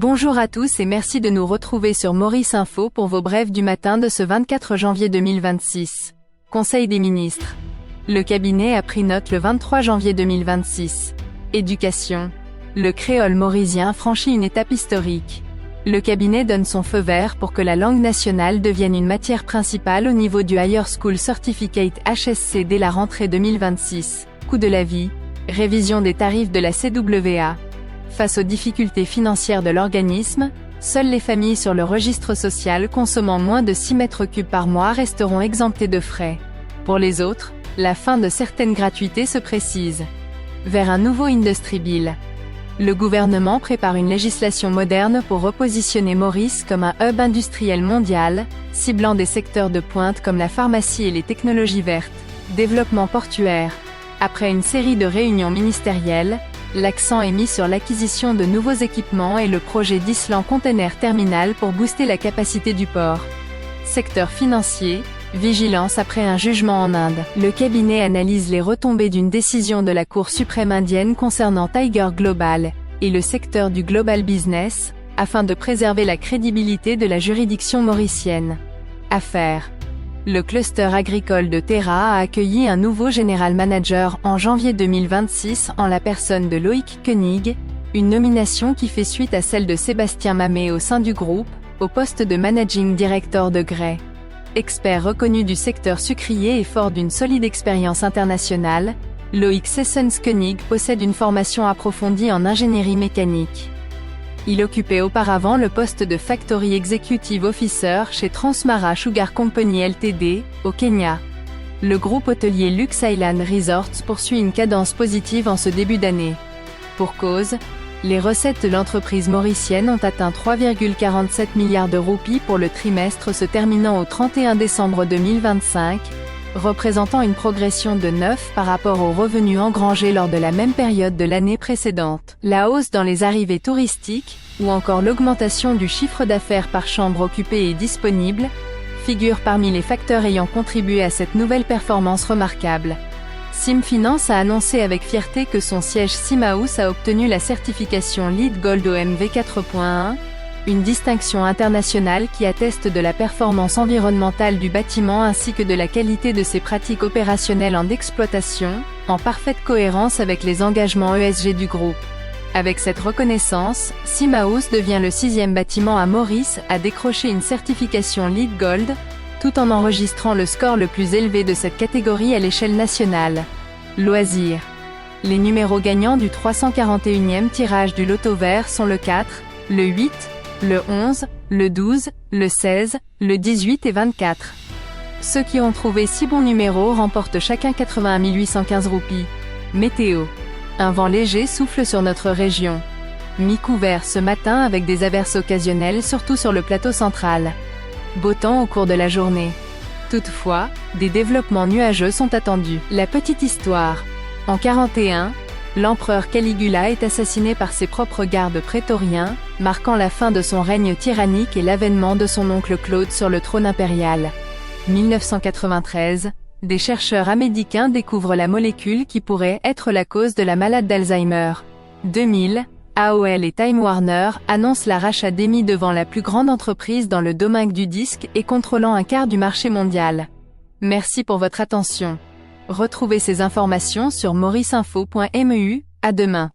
Bonjour à tous et merci de nous retrouver sur Maurice Info pour vos brèves du matin de ce 24 janvier 2026. Conseil des ministres. Le cabinet a pris note le 23 janvier 2026. Éducation. Le créole mauricien franchit une étape historique. Le cabinet donne son feu vert pour que la langue nationale devienne une matière principale au niveau du Higher School Certificate HSC dès la rentrée 2026. Coût de la vie. Révision des tarifs de la CWA. Face aux difficultés financières de l'organisme, seules les familles sur le registre social consommant moins de 6 mètres cubes par mois resteront exemptées de frais. Pour les autres, la fin de certaines gratuités se précise. Vers un nouveau Industry Bill. Le gouvernement prépare une législation moderne pour repositionner Maurice comme un hub industriel mondial, ciblant des secteurs de pointe comme la pharmacie et les technologies vertes, développement portuaire. Après une série de réunions ministérielles, l'accent est mis sur l'acquisition de nouveaux équipements et le projet d'Island Container Terminal pour booster la capacité du port. Secteur financier, vigilance après un jugement en Inde. Le cabinet analyse les retombées d'une décision de la Cour suprême indienne concernant Tiger Global et le secteur du global business, afin de préserver la crédibilité de la juridiction mauricienne. Affaires. Le cluster agricole de Terra a accueilli un nouveau general manager en janvier 2026 en la personne de Loïc Koenig, une nomination qui fait suite à celle de Sébastien Mamet au sein du groupe, au poste de managing director de Grey. Expert reconnu du secteur sucrier et fort d'une solide expérience internationale, Loïc Sessens-Koenig possède une formation approfondie en ingénierie mécanique. Il occupait auparavant le poste de Factory Executive Officer chez Transmara Sugar Company Ltd, au Kenya. Le groupe hôtelier Lux Island Resorts poursuit une cadence positive en ce début d'année. Pour cause, les recettes de l'entreprise mauricienne ont atteint 3,47 milliards de roupies pour le trimestre se terminant au 31 décembre 2025, représentant une progression de 9 par rapport aux revenus engrangés lors de la même période de l'année précédente. La hausse dans les arrivées touristiques, ou encore l'augmentation du chiffre d'affaires par chambre occupée et disponible, figurent parmi les facteurs ayant contribué à cette nouvelle performance remarquable. Sim Finance a annoncé avec fierté que son siège Simhouse a obtenu la certification LEED Gold OMV 4.1, une distinction internationale qui atteste de la performance environnementale du bâtiment ainsi que de la qualité de ses pratiques opérationnelles en exploitation, en parfaite cohérence avec les engagements ESG du groupe. Avec cette reconnaissance, Simhouse devient le 6e bâtiment à Maurice à décrocher une certification LEED Gold, tout en enregistrant le score le plus élevé de cette catégorie à l'échelle nationale. Loisirs. Les numéros gagnants du 341e tirage du Loto Vert sont le 4, le 8, le 11, le 12, le 16, le 18 et 24. Ceux qui ont trouvé 6 bons numéros remportent chacun 81 815 roupies. Météo. Un vent léger souffle sur notre région. Mi-couvert ce matin avec des averses occasionnelles surtout sur le plateau central. Beau temps au cours de la journée. Toutefois, des développements nuageux sont attendus. La petite histoire. En 41, l'empereur Caligula est assassiné par ses propres gardes prétoriens, marquant la fin de son règne tyrannique et l'avènement de son oncle Claude sur le trône impérial. 1993, des chercheurs américains découvrent la molécule qui pourrait être la cause de la maladie d'Alzheimer. 2000, AOL et Time Warner annoncent la rachat d'EMI devant la plus grande entreprise dans le domaine du disque et contrôlant un quart du marché mondial. Merci pour votre attention. Retrouvez ces informations sur mauriceinfo.mu. À demain.